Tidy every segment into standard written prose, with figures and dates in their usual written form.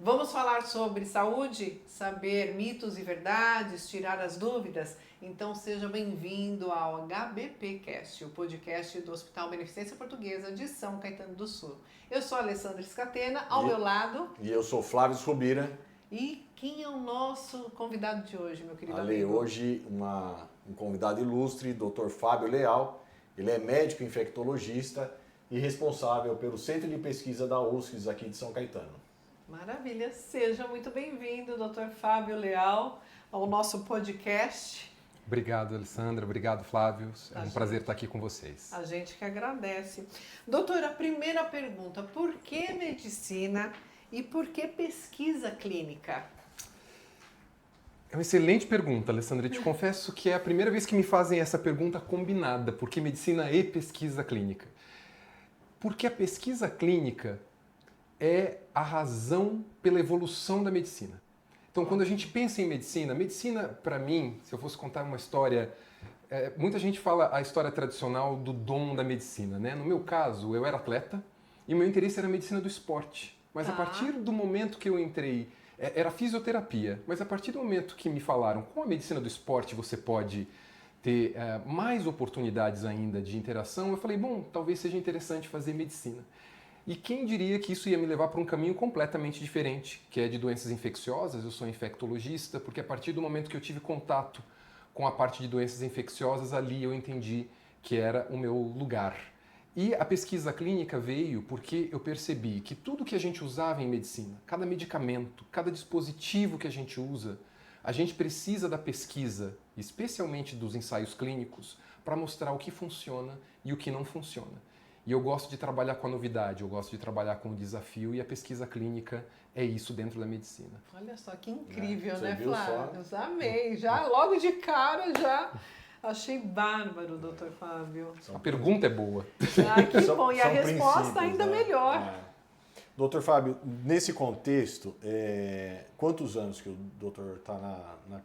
Vamos falar sobre saúde, saber mitos e verdades, tirar as dúvidas? Então seja bem-vindo ao HBPcast, o podcast do Hospital Beneficência Portuguesa de São Caetano do Sul. Eu sou a Alessandra Scatena, ao meu lado. E eu sou Flávio Rubira. E quem é o nosso convidado de hoje, meu querido Ale, amigo? hoje um convidado ilustre, Dr. Fábio Leal. Ele é médico infectologista e responsável pelo Centro de Pesquisa da UFSC aqui de São Caetano. Maravilha, seja muito bem-vindo, Dr. Fábio Leal, ao nosso podcast. Obrigado, Alessandra. Obrigado, Flávio. É um prazer estar aqui com vocês. A gente que agradece. Doutora, a primeira pergunta, por que medicina e por que pesquisa clínica? É uma excelente pergunta, Alessandra. Eu te confesso que é a primeira vez que me fazem essa pergunta combinada, por que medicina e pesquisa clínica? Porque a pesquisa clínica é a razão pela evolução da medicina. Então, quando a gente pensa em medicina, medicina, para mim, se eu fosse contar uma história, muita gente fala a história tradicional do dom da medicina, né? No meu caso, eu era atleta e meu interesse era a medicina do esporte. Mas a partir do momento que eu entrei, era fisioterapia, mas a partir do momento que me falaram, com a medicina do esporte você pode ter mais oportunidades ainda de interação, eu falei, bom, talvez seja interessante fazer medicina. E quem diria que isso ia me levar para um caminho completamente diferente, que é de doenças infecciosas. Eu sou infectologista, porque a partir do momento que eu tive contato com a parte de doenças infecciosas, ali eu entendi que era o meu lugar. E a pesquisa clínica veio porque eu percebi que tudo que a gente usava em medicina, cada medicamento, cada dispositivo que a gente usa, a gente precisa da pesquisa, especialmente dos ensaios clínicos, para mostrar o que funciona e o que não funciona. E eu gosto de trabalhar com a novidade, eu gosto de trabalhar com o desafio, e a pesquisa clínica é isso dentro da medicina. Olha só que incrível, Você né, viu Flávio? só? Amei, já logo de cara já achei bárbaro, doutor Fábio. A pergunta é boa. Ah, que bom, e a São resposta princípios, ainda né? melhor. Doutor Fábio, nesse contexto, quantos anos que o doutor está na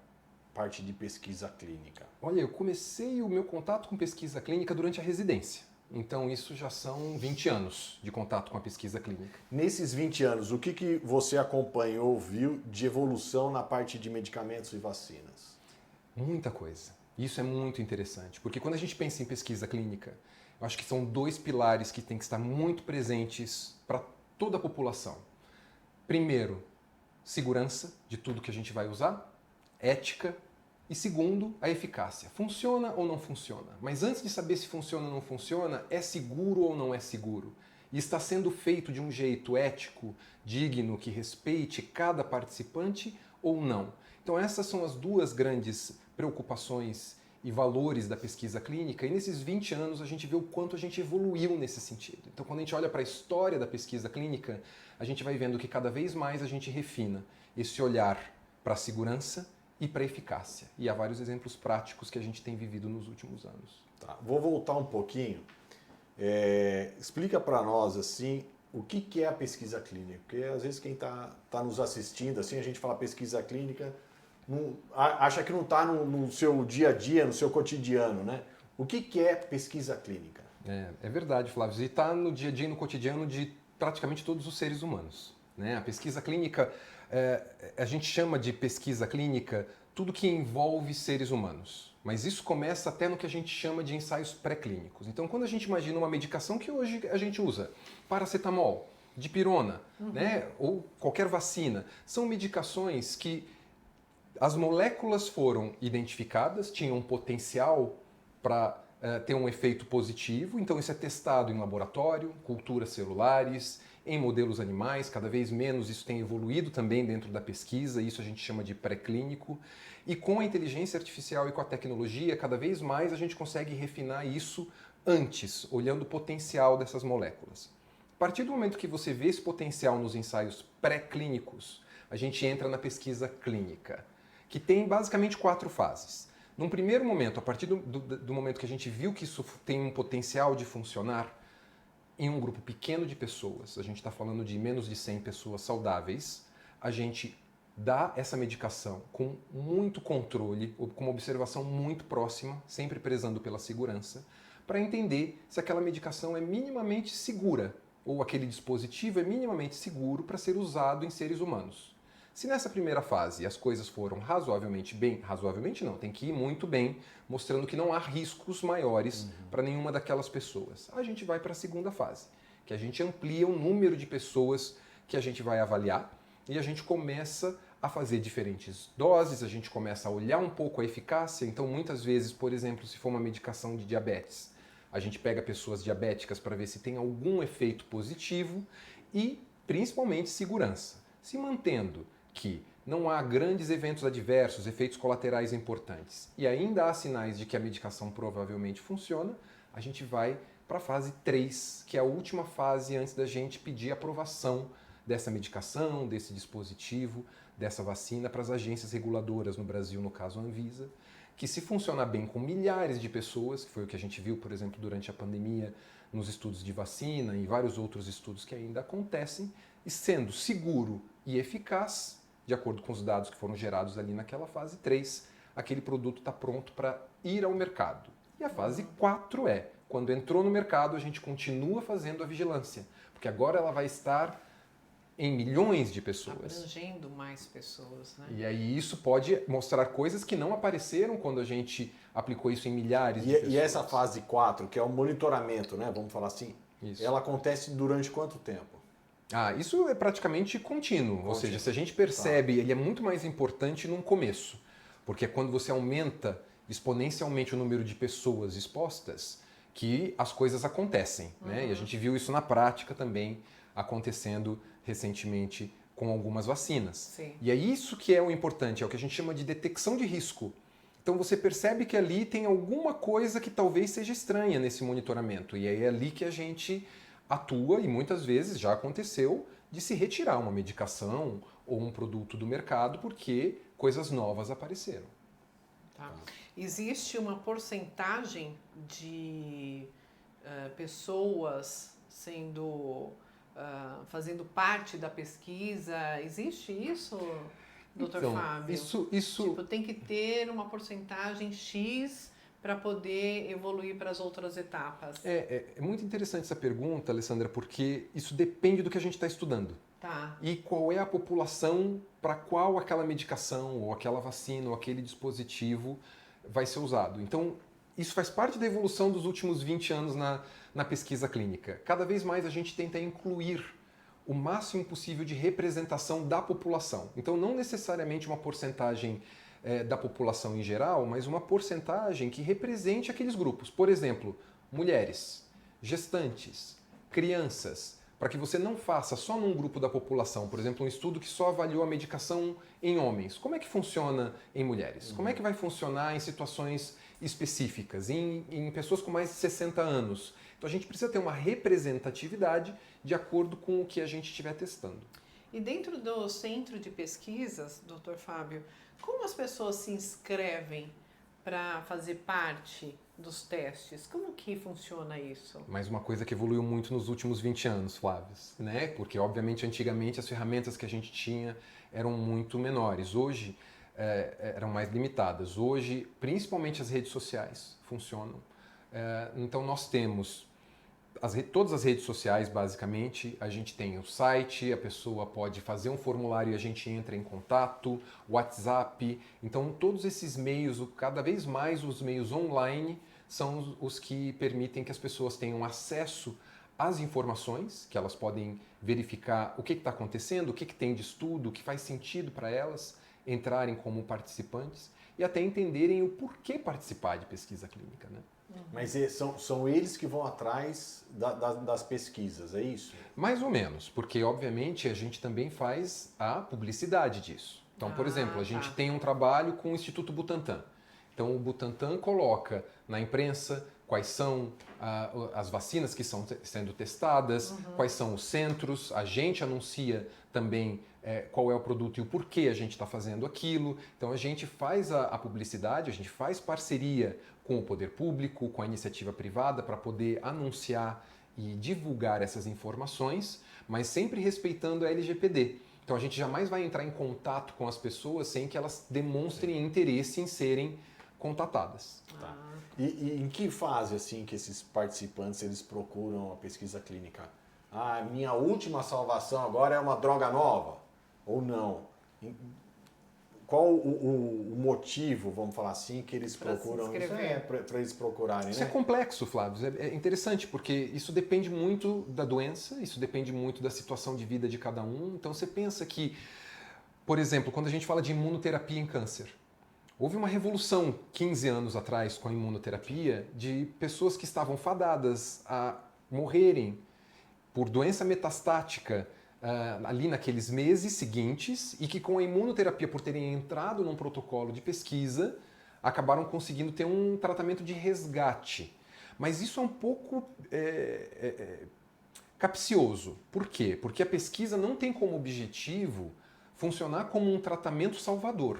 parte de pesquisa clínica? Olha, eu comecei o meu contato com pesquisa clínica durante a residência. Então isso já são 20 anos de contato com a pesquisa clínica. Nesses 20 anos, o que você acompanhou, viu de evolução na parte de medicamentos e vacinas? Muita coisa. Isso é muito interessante, porque quando a gente pensa em pesquisa clínica, eu acho que são dois pilares que têm que estar muito presentes para toda a população. Primeiro, segurança de tudo que a gente vai usar, ética, e segundo, a eficácia. Funciona ou não funciona? Mas antes de saber se funciona ou não funciona, é seguro ou não é seguro? E está sendo feito de um jeito ético, digno, que respeite cada participante ou não? Então essas são as duas grandes preocupações e valores da pesquisa clínica, e nesses 20 anos a gente vê o quanto a gente evoluiu nesse sentido. Então quando a gente olha para a história da pesquisa clínica, a gente vai vendo que cada vez mais a gente refina esse olhar para a segurança e para a eficácia. E há vários exemplos práticos que a gente tem vivido nos últimos anos. Tá, vou voltar um pouquinho. Explica para nós assim o que é a pesquisa clínica, porque às vezes quem está nos assistindo, assim, a gente fala pesquisa clínica, acha que não está no seu dia a dia, no seu cotidiano, né? O que é pesquisa clínica? É verdade, Flávio. E está no dia a dia e no cotidiano de praticamente todos os seres humanos, né? A pesquisa clínica, a gente chama de pesquisa clínica tudo que envolve seres humanos. Mas isso começa até no que a gente chama de ensaios pré-clínicos. Então, quando a gente imagina uma medicação que hoje a gente usa, paracetamol, dipirona, né? Ou qualquer vacina, são medicações que as moléculas foram identificadas, tinham um potencial para ter um efeito positivo, então isso é testado em laboratório, culturas celulares, em modelos animais, cada vez menos isso tem evoluído também dentro da pesquisa, isso a gente chama de pré-clínico, e com a inteligência artificial e com a tecnologia, cada vez mais a gente consegue refinar isso antes, olhando o potencial dessas moléculas. A partir do momento que você vê esse potencial nos ensaios pré-clínicos, a gente entra na pesquisa clínica, que tem basicamente 4 fases. Num primeiro momento, a partir do momento que a gente viu que isso tem um potencial de funcionar, em um grupo pequeno de pessoas, a gente está falando de menos de 100 pessoas saudáveis, a gente dá essa medicação com muito controle, ou com uma observação muito próxima, sempre prezando pela segurança, para entender se aquela medicação é minimamente segura ou aquele dispositivo é minimamente seguro para ser usado em seres humanos. Se nessa primeira fase as coisas foram razoavelmente bem, razoavelmente não, tem que ir muito bem, mostrando que não há riscos maiores para nenhuma daquelas pessoas. A gente vai para a segunda fase, que a gente amplia o número de pessoas que a gente vai avaliar e a gente começa a fazer diferentes doses, a gente começa a olhar um pouco a eficácia. Então, muitas vezes, por exemplo, se for uma medicação de diabetes, a gente pega pessoas diabéticas para ver se tem algum efeito positivo e, principalmente, segurança. Se mantendo que não há grandes eventos adversos, efeitos colaterais importantes e ainda há sinais de que a medicação provavelmente funciona, a gente vai para a fase 3, que é a última fase antes da gente pedir aprovação dessa medicação, desse dispositivo, dessa vacina para as agências reguladoras no Brasil, no caso a Anvisa, que se funcionar bem com milhares de pessoas, que foi o que a gente viu, por exemplo, durante a pandemia, nos estudos de vacina e vários outros estudos que ainda acontecem, e sendo seguro e eficaz, de acordo com os dados que foram gerados ali naquela fase 3, aquele produto está pronto para ir ao mercado. E a fase 4 é, quando entrou no mercado, a gente continua fazendo a vigilância, porque agora ela vai estar em milhões de pessoas. Abrangendo mais pessoas, né? E aí isso pode mostrar coisas que não apareceram quando a gente aplicou isso em milhares de pessoas. E essa fase 4, que é o monitoramento, né? Vamos falar assim, Isso. ela acontece durante quanto tempo? Isso é praticamente contínuo, ou seja, se a gente percebe, ele é muito mais importante num começo, porque é quando você aumenta exponencialmente o número de pessoas expostas que as coisas acontecem, né? E a gente viu isso na prática também acontecendo recentemente com algumas vacinas. Sim. E é isso que é o importante, é o que a gente chama de detecção de risco. Então você percebe que ali tem alguma coisa que talvez seja estranha nesse monitoramento, e aí é ali que a gente atua, e muitas vezes já aconteceu de se retirar uma medicação ou um produto do mercado porque coisas novas apareceram. Tá. Existe uma porcentagem de pessoas fazendo parte da pesquisa? Existe isso, doutor Então, Fábio? Isso... Tipo, tem que ter uma porcentagem X para poder evoluir para as outras etapas. É muito interessante essa pergunta, Alessandra, porque isso depende do que a gente está estudando. Tá. E qual é a população para qual aquela medicação, ou aquela vacina, ou aquele dispositivo vai ser usado. Então, isso faz parte da evolução dos últimos 20 anos na pesquisa clínica. Cada vez mais a gente tenta incluir o máximo possível de representação da população. Então, não necessariamente uma porcentagem da população em geral, mas uma porcentagem que represente aqueles grupos. Por exemplo, mulheres, gestantes, crianças, para que você não faça só num grupo da população, por exemplo, um estudo que só avaliou a medicação em homens. Como é que funciona em mulheres? Como é que vai funcionar em situações específicas, em pessoas com mais de 60 anos? Então a gente precisa ter uma representatividade de acordo com o que a gente estiver testando. E dentro do centro de pesquisas, doutor Fábio, como as pessoas se inscrevem para fazer parte dos testes? Como que funciona isso? Mais uma coisa que evoluiu muito nos últimos 20 anos, Flávio, né? Porque, obviamente, antigamente as ferramentas que a gente tinha eram muito menores. Hoje, eram mais limitadas. Hoje, principalmente as redes sociais funcionam. Então, nós temos todas as redes sociais, basicamente. A gente tem o site, a pessoa pode fazer um formulário e a gente entra em contato, WhatsApp. Então, todos esses meios, cada vez mais os meios online, são os que permitem que as pessoas tenham acesso às informações, que elas podem verificar o que está acontecendo, o que tem de estudo, o que faz sentido para elas entrarem como participantes e até entenderem o porquê participar de pesquisa clínica, né? Mas são eles que vão atrás das pesquisas, é isso? Mais ou menos, porque obviamente a gente também faz a publicidade disso. Então, por exemplo, a gente tem um trabalho com o Instituto Butantan. Então, o Butantan coloca na imprensa quais são as vacinas que estão sendo testadas, quais são os centros, a gente anuncia também qual é o produto e o porquê a gente está fazendo aquilo. Então, a gente faz a publicidade, a gente faz parceria com o poder público, com a iniciativa privada, para poder anunciar e divulgar essas informações, mas sempre respeitando a LGPD. Então, a gente jamais vai entrar em contato com as pessoas sem que elas demonstrem interesse em serem contatadas. Tá. E em que fase assim que esses participantes eles procuram a pesquisa clínica? a minha última salvação agora é uma droga nova? Ou não? Qual o motivo, vamos falar assim, que eles procuram isso? Para eles procurarem, Isso né? é complexo, Flávio. É interessante, porque isso depende muito da doença, isso depende muito da situação de vida de cada um. Então você pensa que, por exemplo, quando a gente fala de imunoterapia em câncer, houve uma revolução 15 anos atrás com a imunoterapia de pessoas que estavam fadadas a morrerem por doença metastática ali naqueles meses seguintes e que com a imunoterapia, por terem entrado num protocolo de pesquisa, acabaram conseguindo ter um tratamento de resgate. Mas isso é um pouco capcioso. Por quê? Porque a pesquisa não tem como objetivo funcionar como um tratamento salvador.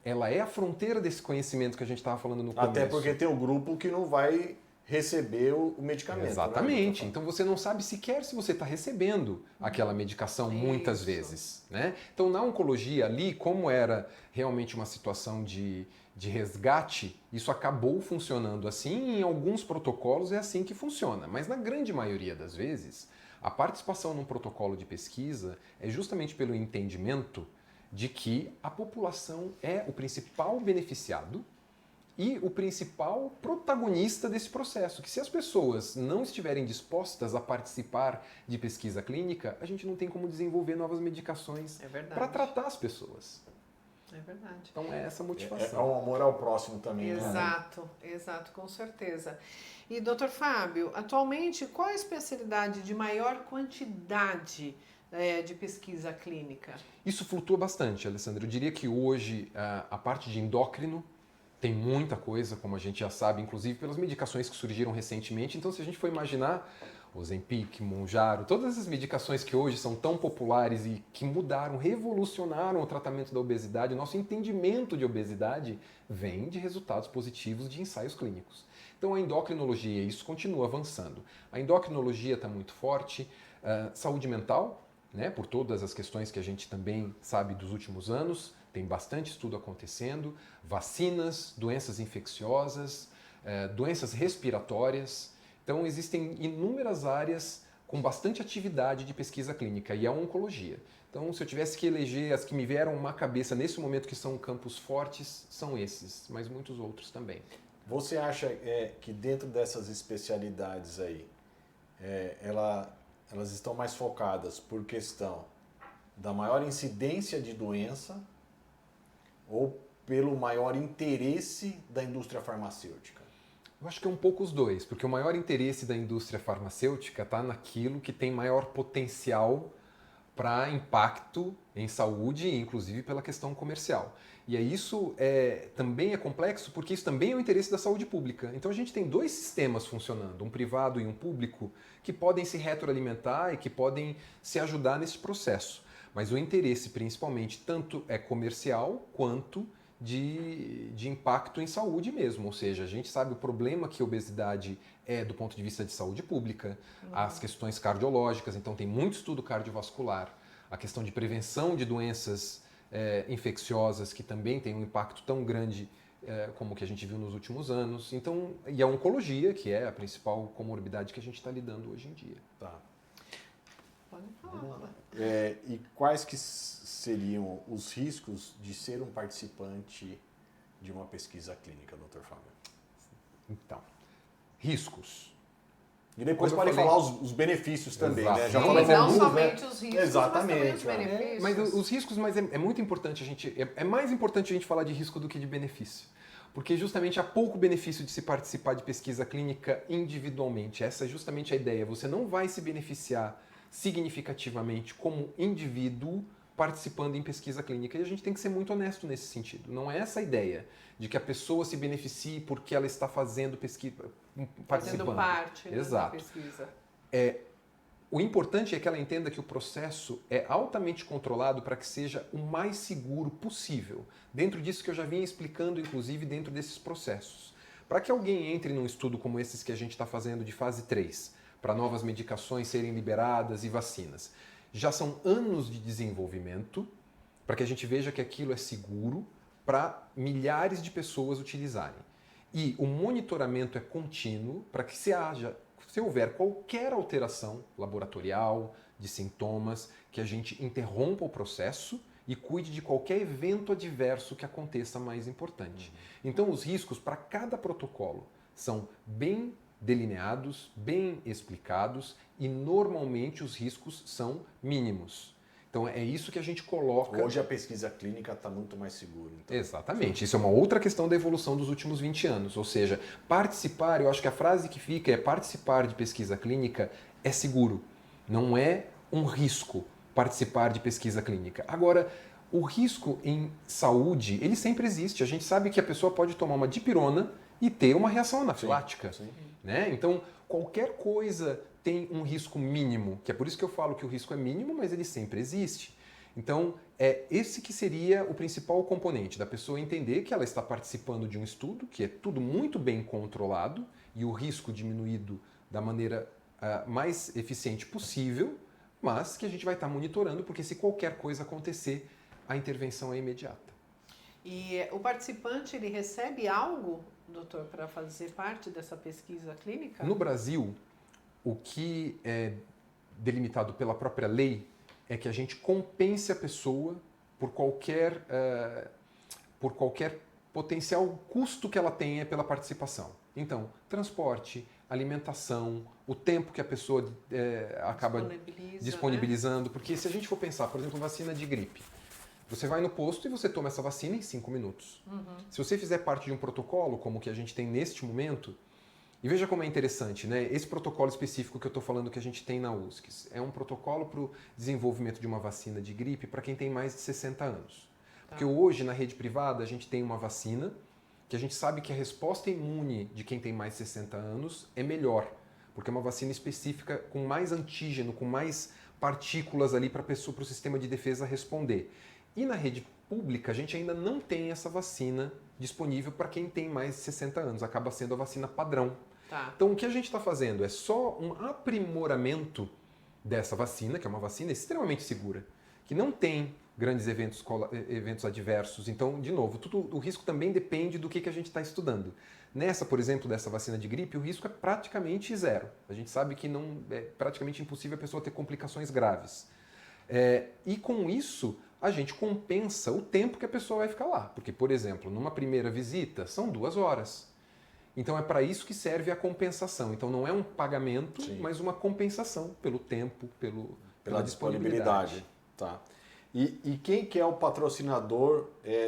Ela é a fronteira desse conhecimento que a gente estava falando no começo. Até porque tem um grupo que não vai receber o medicamento. Exatamente. Né? Então você não sabe sequer se você está recebendo aquela medicação muitas vezes. Né? Então na oncologia ali, como era realmente uma situação de resgate, isso acabou funcionando assim. Em alguns protocolos é assim que funciona. Mas na grande maioria das vezes, a participação num protocolo de pesquisa é justamente pelo entendimento de que a população é o principal beneficiado e o principal protagonista desse processo, que se as pessoas não estiverem dispostas a participar de pesquisa clínica, a gente não tem como desenvolver novas medicações para tratar as pessoas. É verdade. Então é essa a motivação. É um amor ao próximo também. Exato, né? Exato, com certeza. E, doutor Fábio, atualmente qual a especialidade de maior quantidade de pesquisa clínica? Isso flutua bastante, Alessandra. Eu diria que hoje a parte de endócrino tem muita coisa, como a gente já sabe, inclusive pelas medicações que surgiram recentemente. Então, se a gente for imaginar Ozempic, Mounjaro, todas essas medicações que hoje são tão populares e que mudaram, revolucionaram o tratamento da obesidade, o nosso entendimento de obesidade vem de resultados positivos de ensaios clínicos. Então, a endocrinologia, isso continua avançando. A endocrinologia está muito forte, saúde mental, né, por todas as questões que a gente também sabe dos últimos anos, tem bastante estudo acontecendo, vacinas, doenças infecciosas, doenças respiratórias. Então, existem inúmeras áreas com bastante atividade de pesquisa clínica e a oncologia. Então, se eu tivesse que eleger as que me vieram à cabeça nesse momento que são campos fortes, são esses, mas muitos outros também. Você acha que dentro dessas especialidades aí, elas estão mais focadas por questão da maior incidência de doença ou pelo maior interesse da indústria farmacêutica? Eu acho que é um pouco os dois, porque o maior interesse da indústria farmacêutica está naquilo que tem maior potencial para impacto em saúde, inclusive pela questão comercial. E isso também é complexo porque isso também é o interesse da saúde pública. Então a gente tem dois sistemas funcionando, um privado e um público, que podem se retroalimentar e que podem se ajudar nesse processo. Mas o interesse principalmente tanto é comercial quanto de impacto em saúde mesmo. Ou seja, a gente sabe o problema que a obesidade é do ponto de vista de saúde pública, as questões cardiológicas, então tem muito estudo cardiovascular, a questão de prevenção de doenças infecciosas que também tem um impacto tão grande como o que a gente viu nos últimos anos. Então, e a oncologia, que é a principal comorbidade que a gente está lidando hoje em dia. Tá. Pode falar. E quais que seriam os riscos de ser um participante de uma pesquisa clínica, Dr. Fábio? Então, riscos. E depois pode falar os benefícios também, né? Já falamos não somente os riscos, exatamente, mas também os benefícios. Mas os riscos, é muito importante é mais importante a gente falar de risco do que de benefício. Porque justamente há pouco benefício de se participar de pesquisa clínica individualmente. Essa é justamente a ideia. Você não vai se beneficiar significativamente como indivíduo participando em pesquisa clínica. E a gente tem que ser muito honesto nesse sentido. Não é essa a ideia de que a pessoa se beneficie porque ela está fazendo pesquisa, participando. Fazendo parte da pesquisa. O importante é que ela entenda que o processo é altamente controlado para que seja o mais seguro possível. Dentro disso que eu já vinha explicando, inclusive, dentro desses processos. Para que alguém entre num estudo como esses que a gente está fazendo de fase 3, para novas medicações serem liberadas e vacinas, já são anos de desenvolvimento para que a gente veja que aquilo é seguro para milhares de pessoas utilizarem. E o monitoramento é contínuo para que se houver qualquer alteração laboratorial, de sintomas, que a gente interrompa o processo e cuide de qualquer evento adverso que aconteça mais importante. Então, os riscos para cada protocolo são bem delineados, bem explicados e normalmente os riscos são mínimos. Então é isso que a gente coloca. Hoje a pesquisa clínica está muito mais segura. Então. Exatamente. Isso é uma outra questão da evolução dos últimos 20 anos. Ou seja, participar, eu acho que a frase que fica é participar de pesquisa clínica é seguro. Não é um risco participar de pesquisa clínica. Agora, o risco em saúde, ele sempre existe. A gente sabe que a pessoa pode tomar uma dipirona e ter uma reação anafilática. Sim. Né? Então, qualquer coisa tem um risco mínimo, que é por isso que eu falo que o risco é mínimo, mas ele sempre existe. Então, é esse que seria o principal componente, da pessoa entender que ela está participando de um estudo, que é tudo muito bem controlado e o risco diminuído da maneira mais eficiente possível, mas que a gente vai estar monitorando, porque se qualquer coisa acontecer, a intervenção é imediata. E o participante, ele recebe algo, doutor, para fazer parte dessa pesquisa clínica? No Brasil, o que é delimitado pela própria lei é que a gente compense a pessoa por qualquer potencial custo que ela tenha pela participação. Então, transporte, alimentação, o tempo que a pessoa acaba disponibilizando. Né? Porque se a gente for pensar, por exemplo, vacina de gripe, você vai no posto e você toma essa vacina em 5 minutos. Uhum. Se você fizer parte de um protocolo, como o que a gente tem neste momento, e veja como é interessante, né? Esse protocolo específico que eu estou falando que a gente tem na USCS é um protocolo para o desenvolvimento de uma vacina de gripe para quem tem mais de 60 anos. Tá. Porque hoje, na rede privada, a gente tem uma vacina que a gente sabe que a resposta imune de quem tem mais de 60 anos é melhor, porque é uma vacina específica com mais antígeno, com mais partículas ali para o sistema de defesa responder. E na rede pública, a gente ainda não tem essa vacina disponível para quem tem mais de 60 anos. Acaba sendo a vacina padrão. Tá. Então, o que a gente está fazendo é só um aprimoramento dessa vacina, que é uma vacina extremamente segura, que não tem grandes eventos adversos. Então, de novo, o risco também depende do que a gente está estudando. Nessa, por exemplo, dessa vacina de gripe, o risco é praticamente zero. A gente sabe que não é praticamente impossível a pessoa ter complicações graves. E com isso, a gente compensa o tempo que a pessoa vai ficar lá. Porque, por exemplo, numa primeira visita, são 2 horas. Então, é para isso que serve a compensação. Então, não é um pagamento, Sim. mas uma compensação pelo tempo, pela disponibilidade. Tá. E quem que é o patrocinador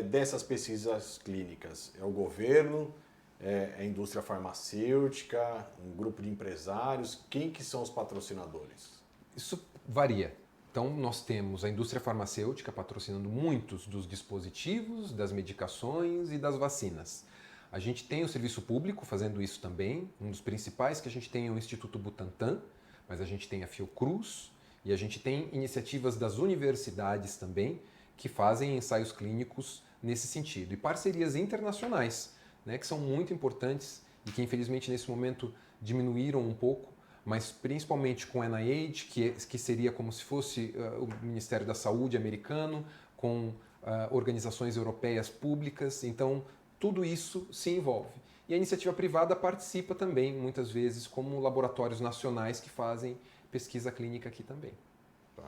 dessas pesquisas clínicas? É o governo? É a indústria farmacêutica? Um grupo de empresários? Quem que são os patrocinadores? Isso varia. Então, nós temos a indústria farmacêutica patrocinando muitos dos dispositivos, das medicações e das vacinas. A gente tem o serviço público fazendo isso também. Um dos principais que a gente tem é o Instituto Butantan, mas a gente tem a Fiocruz e a gente tem iniciativas das universidades também que fazem ensaios clínicos nesse sentido. E parcerias internacionais, né, que são muito importantes e que infelizmente nesse momento diminuíram um pouco, mas principalmente com o NIH, que seria como se fosse o Ministério da Saúde americano, com organizações europeias públicas. Então, tudo isso se envolve. E a iniciativa privada participa também, muitas vezes, como laboratórios nacionais que fazem pesquisa clínica aqui também. Tá.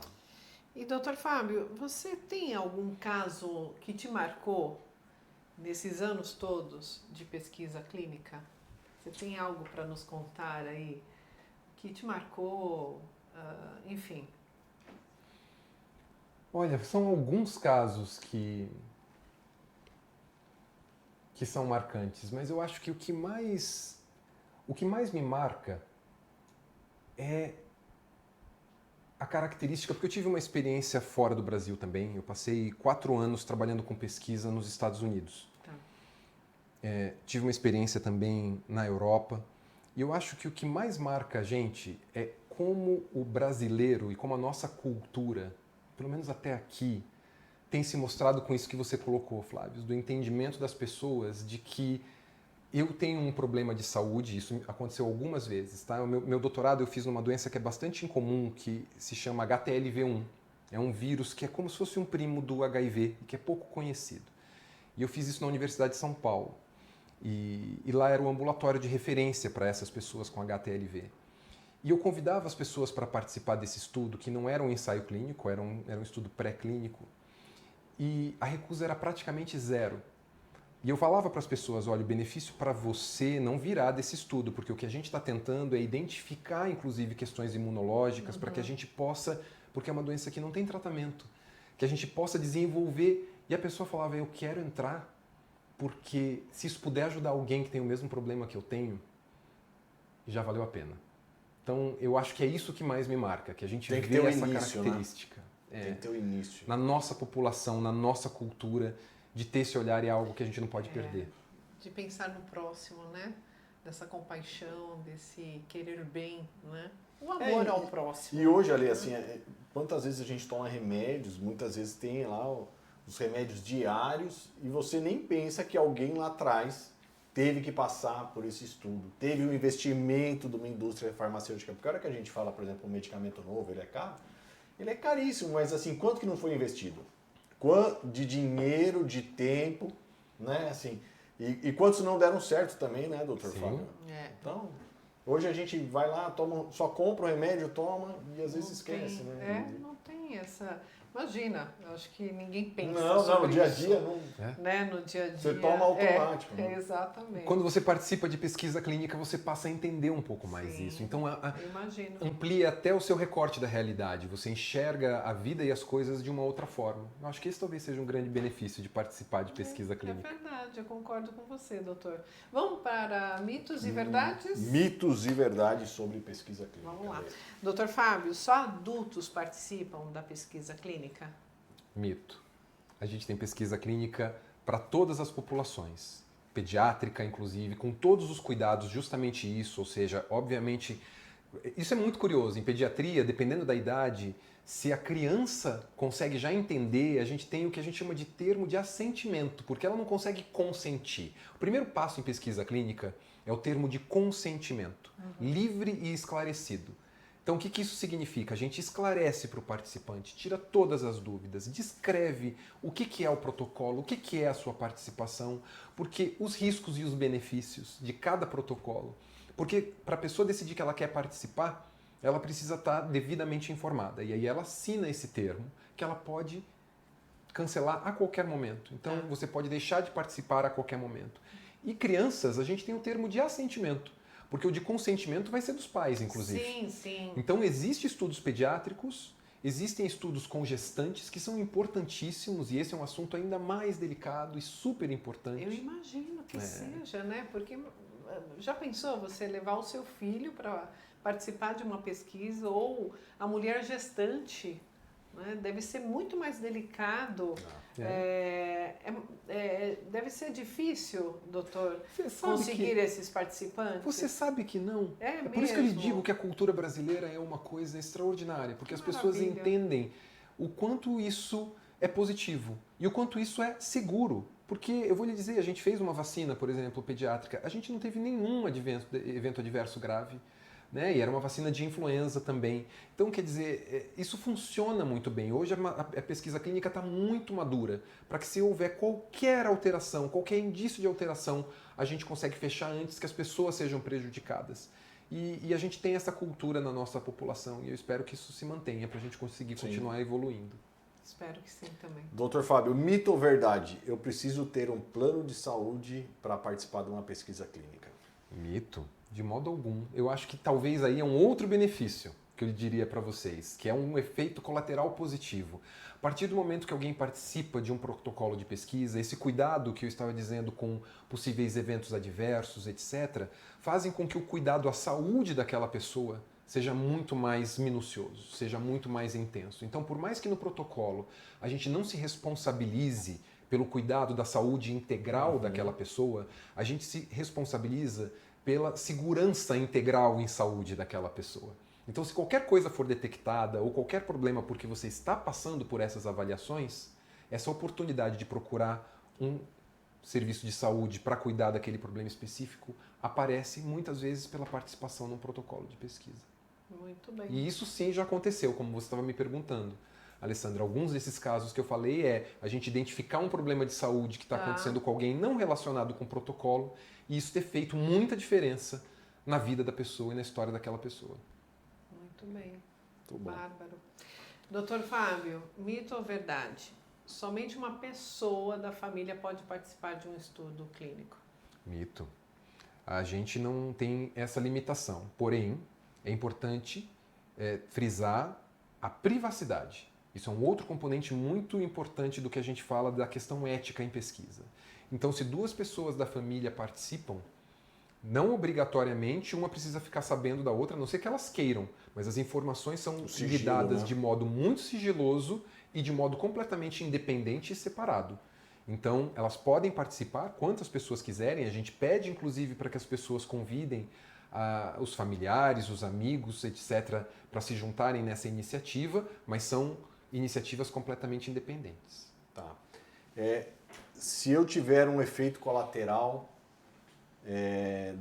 E, doutor Fábio, você tem algum caso que te marcou nesses anos todos de pesquisa clínica? Você tem algo para nos contar aí que te marcou, enfim? Olha, são alguns casos que são marcantes, mas eu acho que o que mais me marca é a característica, porque eu tive uma experiência fora do Brasil também. Eu passei 4 anos trabalhando com pesquisa nos Estados Unidos. Tá. Tive uma experiência também na Europa. E eu acho que o que mais marca a gente é como o brasileiro e como a nossa cultura, pelo menos até aqui, tem se mostrado com isso que você colocou, Flávio, do entendimento das pessoas de que eu tenho um problema de saúde, isso aconteceu algumas vezes, tá? O meu doutorado eu fiz numa doença que é bastante incomum, que se chama HTLV1. É um vírus que é como se fosse um primo do HIV, que é pouco conhecido. E eu fiz isso na Universidade de São Paulo. E lá era o ambulatório de referência para essas pessoas com HTLV. E eu convidava as pessoas para participar desse estudo, que não era um ensaio clínico, era um estudo pré-clínico, e a recusa era praticamente zero. E eu falava para as pessoas, olha, o benefício para você não virá desse estudo, porque o que a gente está tentando é identificar, inclusive, questões imunológicas para que a gente possa, porque é uma doença que não tem tratamento, que a gente possa desenvolver. E a pessoa falava, eu quero entrar, porque se isso puder ajudar alguém que tem o mesmo problema que eu tenho, já valeu a pena. Então, eu acho que é isso que mais me marca, que a gente vê essa característica. Tem que ter o início. Na nossa população, na nossa cultura, de ter esse olhar é algo que a gente não pode perder. De pensar no próximo, né? Dessa compaixão, desse querer bem, né? O amor ao próximo. E hoje, Ali, assim, quantas vezes a gente toma remédios, muitas vezes tem lá os remédios diários e você nem pensa que alguém lá atrás teve que passar por esse estudo, teve um investimento de uma indústria farmacêutica. Porque a hora que a gente fala, por exemplo, um medicamento novo, ele é caro, ele é caríssimo, mas assim, quanto que não foi investido? Quanto de dinheiro, de tempo, né? Assim, e quantos não deram certo também, né, doutor Fábio? Então, hoje a gente vai lá, toma, só compra o remédio, toma e às vezes esquece, né? Não tem essa... Imagina, eu acho que ninguém pensa no dia a dia não. Né? No dia a dia. Você toma automático. Exatamente. Quando você participa de pesquisa clínica, você passa a entender um pouco mais isso. Então, amplia até o seu recorte da realidade. Você enxerga a vida e as coisas de uma outra forma. Eu acho que esse talvez seja um grande benefício de participar de pesquisa clínica. É verdade, eu concordo com você, doutor. Vamos para mitos e verdades? Mitos e verdades sobre pesquisa clínica. Vamos lá. Doutor Fábio, só adultos participam da pesquisa clínica? Mito. A gente tem pesquisa clínica para todas as populações, pediátrica inclusive, com todos os cuidados, justamente isso, ou seja, obviamente, isso é muito curioso, em pediatria, dependendo da idade, se a criança consegue já entender, a gente tem o que a gente chama de termo de assentimento, porque ela não consegue consentir. O primeiro passo em pesquisa clínica é o termo de consentimento, livre e esclarecido. Então, o que isso significa? A gente esclarece para o participante, tira todas as dúvidas, descreve o que é o protocolo, o que é a sua participação, porque os riscos e os benefícios de cada protocolo. Porque para a pessoa decidir que ela quer participar, ela precisa estar devidamente informada. E aí ela assina esse termo, que ela pode cancelar a qualquer momento. Então, você pode deixar de participar a qualquer momento. E crianças, a gente tem o termo de assentimento. Porque o de consentimento vai ser dos pais, inclusive. Sim, sim. Então, existem estudos pediátricos, existem estudos com gestantes que são importantíssimos e esse é um assunto ainda mais delicado e super importante. Eu imagino que seja, né? Porque já pensou você levar o seu filho para participar de uma pesquisa ou a mulher gestante? Né? Deve ser muito mais delicado. Deve ser difícil, doutor, conseguir esses participantes? Você sabe que não. É por isso que eu lhe digo que a cultura brasileira é uma coisa extraordinária, porque as pessoas entendem o quanto isso é positivo e o quanto isso é seguro. Porque, eu vou lhe dizer, a gente fez uma vacina, por exemplo, pediátrica, a gente não teve nenhum evento adverso grave. Né? E era uma vacina de influenza também. Então, quer dizer, isso funciona muito bem. Hoje a pesquisa clínica está muito madura para que se houver qualquer alteração, qualquer indício de alteração, a gente consegue fechar antes que as pessoas sejam prejudicadas. E a gente tem essa cultura na nossa população e eu espero que isso se mantenha para a gente conseguir continuar evoluindo. Espero que sim também. Doutor Fábio, mito ou verdade? Eu preciso ter um plano de saúde para participar de uma pesquisa clínica. Mito? De modo algum. Eu acho que talvez aí é um outro benefício que eu diria para vocês, que é um efeito colateral positivo. A partir do momento que alguém participa de um protocolo de pesquisa, esse cuidado que eu estava dizendo com possíveis eventos adversos, etc., fazem com que o cuidado à saúde daquela pessoa seja muito mais minucioso, seja muito mais intenso. Então, por mais que no protocolo a gente não se responsabilize pelo cuidado da saúde integral daquela pessoa, a gente se responsabiliza pela segurança integral em saúde daquela pessoa. Então, se qualquer coisa for detectada ou qualquer problema porque você está passando por essas avaliações, essa oportunidade de procurar um serviço de saúde para cuidar daquele problema específico aparece muitas vezes pela participação num protocolo de pesquisa. Muito bem. E isso sim já aconteceu, como você estava me perguntando. Alessandra, alguns desses casos que eu falei é a gente identificar um problema de saúde que está acontecendo com alguém não relacionado com o protocolo e isso ter feito muita diferença na vida da pessoa e na história daquela pessoa. Muito bem. Muito bom. Bárbaro. Doutor Fábio, mito ou verdade? Somente uma pessoa da família pode participar de um estudo clínico? Mito. A gente não tem essa limitação. Porém, é importante frisar a privacidade. Isso é um outro componente muito importante do que a gente fala da questão ética em pesquisa. Então, se duas pessoas da família participam, não obrigatoriamente uma precisa ficar sabendo da outra, a não ser que elas queiram, mas as informações são lidadas de modo muito sigiloso e de modo completamente independente e separado. Então, elas podem participar quantas pessoas quiserem, a gente pede inclusive para que as pessoas convidem os familiares, os amigos, etc., para se juntarem nessa iniciativa, mas são iniciativas completamente independentes. Tá. Se eu tiver um efeito colateral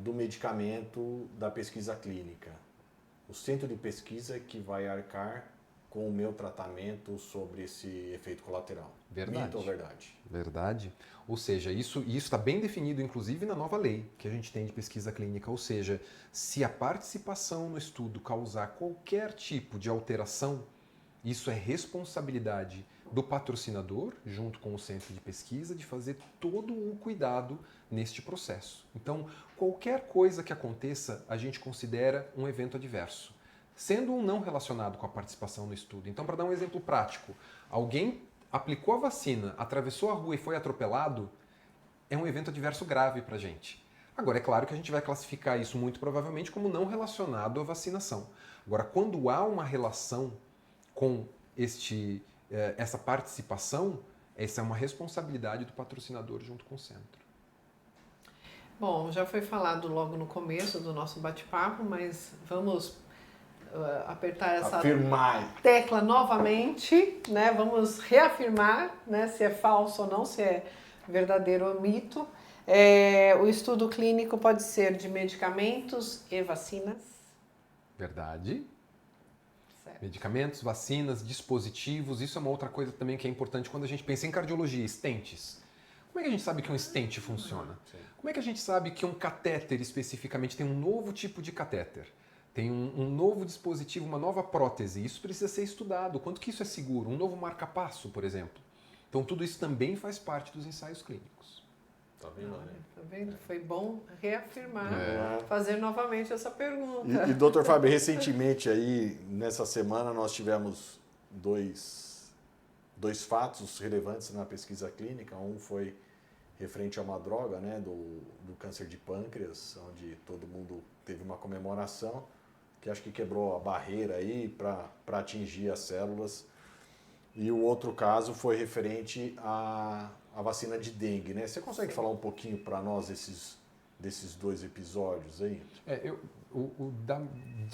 do medicamento da pesquisa clínica, o centro de pesquisa que vai arcar com o meu tratamento sobre esse efeito colateral. Verdade. Mito ou verdade? Verdade. Ou seja, isso está bem definido, inclusive, na nova lei que a gente tem de pesquisa clínica. Ou seja, se a participação no estudo causar qualquer tipo de alteração, isso é responsabilidade do patrocinador, junto com o centro de pesquisa, de fazer todo o cuidado neste processo. Então, qualquer coisa que aconteça, a gente considera um evento adverso, sendo um não relacionado com a participação no estudo. Então, para dar um exemplo prático, alguém aplicou a vacina, atravessou a rua e foi atropelado, é um evento adverso grave para a gente. Agora, é claro que a gente vai classificar isso muito provavelmente como não relacionado à vacinação. Agora, quando há uma relação com essa participação, essa é uma responsabilidade do patrocinador junto com o centro. Bom, já foi falado logo no começo do nosso bate-papo, mas vamos apertar essa tecla novamente, né? Vamos reafirmar, né, se é falso ou não, se é verdadeiro ou mito. O estudo clínico pode ser de medicamentos e vacinas. Verdade. Certo. Medicamentos, vacinas, dispositivos, isso é uma outra coisa também que é importante quando a gente pensa em cardiologia, stents. Como é que a gente sabe que um stent funciona? Como é que a gente sabe que um catéter especificamente tem um novo tipo de catéter? Tem um novo dispositivo, uma nova prótese. Isso precisa ser estudado. Quanto que isso é seguro? Um novo marca-passo, por exemplo. Então, tudo isso também faz parte dos ensaios clínicos. Tá vendo, né? Tá vendo? Foi bom reafirmar, fazer novamente essa pergunta. E doutor Fábio, recentemente aí, nessa semana, nós tivemos dois fatos relevantes na pesquisa clínica. Um foi referente a uma droga, né, do câncer de pâncreas, onde todo mundo teve uma comemoração, que acho que quebrou a barreira aí para atingir as células. E o outro caso foi referente à vacina de dengue, né? Você consegue falar um pouquinho para nós desses dois episódios aí?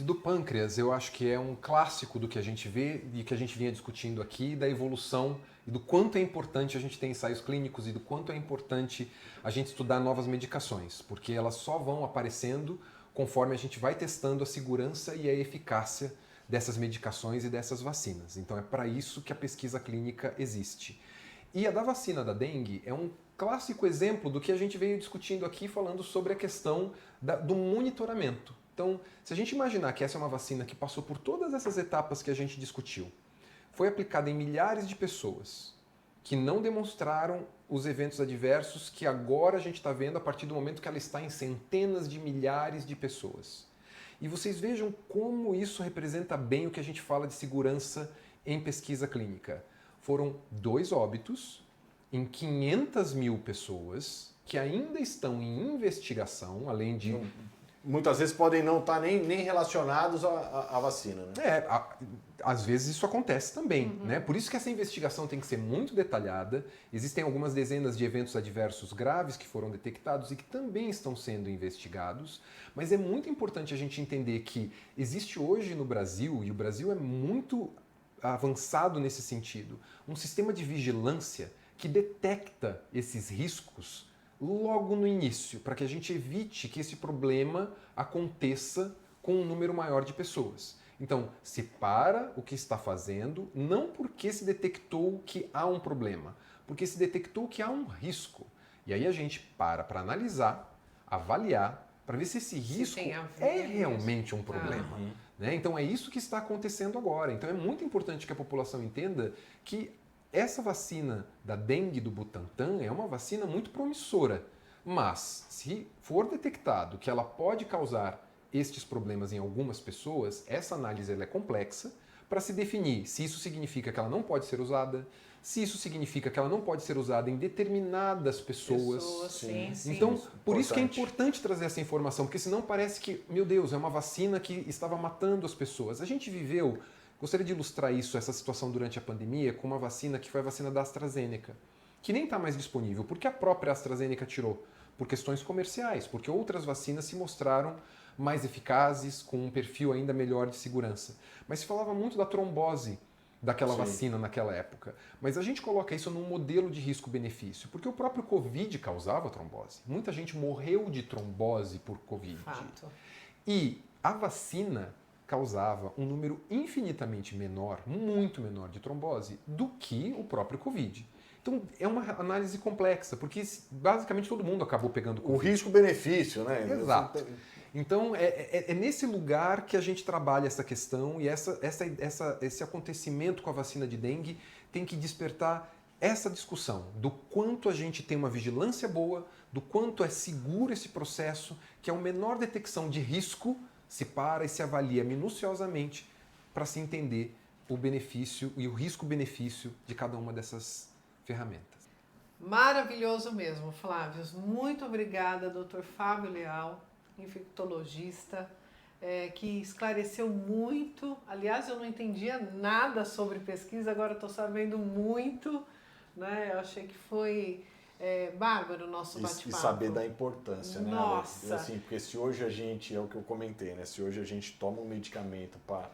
Do pâncreas, eu acho que é um clássico do que a gente vê e que a gente vinha discutindo aqui, da evolução e do quanto é importante a gente ter ensaios clínicos e do quanto é importante a gente estudar novas medicações, porque elas só vão aparecendo conforme a gente vai testando a segurança e a eficácia dessas medicações e dessas vacinas. Então é para isso que a pesquisa clínica existe. E a da vacina da dengue é um clássico exemplo do que a gente veio discutindo aqui, falando sobre a questão do monitoramento. Então, se a gente imaginar que essa é uma vacina que passou por todas essas etapas que a gente discutiu, foi aplicada em milhares de pessoas que não demonstraram os eventos adversos que agora a gente está vendo a partir do momento que ela está em centenas de milhares de pessoas. E vocês vejam como isso representa bem o que a gente fala de segurança em pesquisa clínica. Foram 2 óbitos em 500 mil pessoas que ainda estão em investigação, além de... Muitas vezes podem não estar nem relacionados à vacina, né? Às vezes isso acontece também, né? Por isso que essa investigação tem que ser muito detalhada. Existem algumas dezenas de eventos adversos graves que foram detectados e que também estão sendo investigados, mas é muito importante a gente entender que existe hoje no Brasil, e o Brasil é muito avançado nesse sentido, um sistema de vigilância que detecta esses riscos logo no início, para que a gente evite que esse problema aconteça com um número maior de pessoas. Então, se para o que está fazendo, não porque se detectou que há um problema, porque se detectou que há um risco. E aí a gente para analisar, avaliar, para ver se esse risco tem a ver é mesmo. realmente um problema. Né? Então é isso que está acontecendo agora. Então é muito importante que a população entenda que essa vacina da dengue do Butantan é uma vacina muito promissora. Mas, se for detectado que ela pode causar estes problemas em algumas pessoas, essa análise ela é complexa para se definir se isso significa que ela não pode ser usada, se isso significa que ela não pode ser usada em determinadas pessoas. Sim. Então, Isso, por isso que é importante. importante trazer essa informação, porque senão parece que, meu Deus, é uma vacina que estava matando as pessoas. A gente viveu, gostaria de ilustrar isso, essa situação durante a pandemia, com uma vacina que foi a vacina da AstraZeneca, que nem está mais disponível, porque a própria AstraZeneca tirou, por questões comerciais, porque outras vacinas se mostraram mais eficazes, com um perfil ainda melhor de segurança. Mas se falava muito da trombose daquela vacina naquela época. Mas a gente coloca isso num modelo de risco-benefício, porque o próprio Covid causava trombose. Muita gente morreu de trombose por Covid. Fato. E a vacina causava um número infinitamente menor, muito menor de trombose do que o próprio Covid. Então é uma análise complexa, porque basicamente todo mundo acabou pegando O Covid. risco-benefício, né? Exato. Então, é nesse lugar que a gente trabalha essa questão e esse acontecimento com a vacina de dengue tem que despertar essa discussão do quanto a gente tem uma vigilância boa, do quanto é seguro esse processo, que é uma menor detecção de risco, se para e se avalia minuciosamente para se entender o benefício e o risco-benefício de cada uma dessas ferramentas. Maravilhoso mesmo, Flávio. Muito obrigada, Dr. Fábio Leal, infectologista, que esclareceu muito. Aliás, eu não entendia nada sobre pesquisa, agora estou sabendo muito. Né? Eu achei que foi bárbaro o nosso bate-papo. E saber da importância, né? Nossa! Assim, porque se hoje a gente, é o que eu comentei, né? Se hoje a gente toma um medicamento para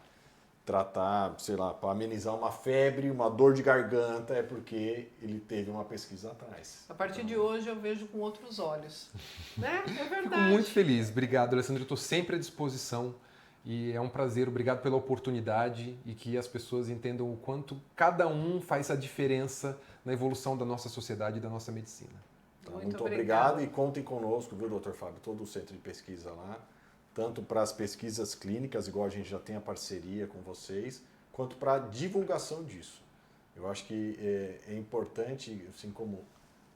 tratar, sei lá, para amenizar uma febre, uma dor de garganta, é porque ele teve uma pesquisa atrás. A partir de hoje eu vejo com outros olhos. Né? É verdade. Fico muito feliz. Obrigado, Alessandro. Eu estou sempre à disposição e é um prazer. Obrigado pela oportunidade e que as pessoas entendam o quanto cada um faz a diferença na evolução da nossa sociedade e da nossa medicina. Muito obrigado e contem conosco, viu, doutor Fábio? Todo o centro de pesquisa lá, tanto para as pesquisas clínicas, igual a gente já tem a parceria com vocês, quanto para a divulgação disso. Eu acho que é importante, assim como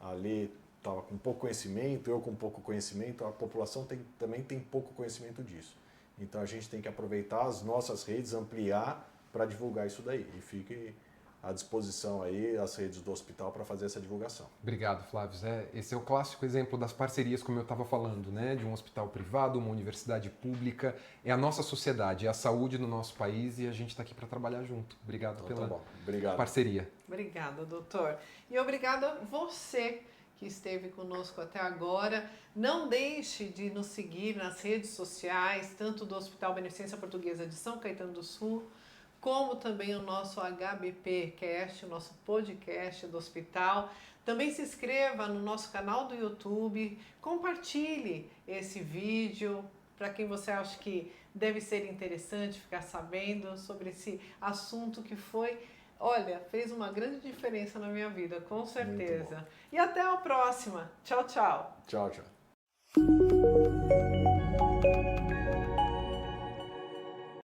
a Lê estava com pouco conhecimento, eu com pouco conhecimento, a população também tem pouco conhecimento disso. Então a gente tem que aproveitar as nossas redes, ampliar para divulgar isso daí. E fique à disposição aí as redes do hospital para fazer essa divulgação. Obrigado, Flávio. Esse é o clássico exemplo das parcerias, como eu estava falando, né? De um hospital privado, uma universidade pública. É a nossa sociedade, é a saúde no nosso país e a gente está aqui para trabalhar junto. Obrigado Então, pela Obrigado. parceria. Obrigada, doutor. E obrigada a você que esteve conosco até agora. Não deixe de nos seguir nas redes sociais, tanto do Hospital Beneficência Portuguesa de São Caetano do Sul, como também o nosso HBP Cast, o nosso podcast do hospital. Também se inscreva no nosso canal do YouTube, compartilhe esse vídeo para quem você acha que deve ser interessante ficar sabendo sobre esse assunto que foi, olha, fez uma grande diferença na minha vida, com certeza. E até a próxima. Tchau, tchau. Tchau, tchau.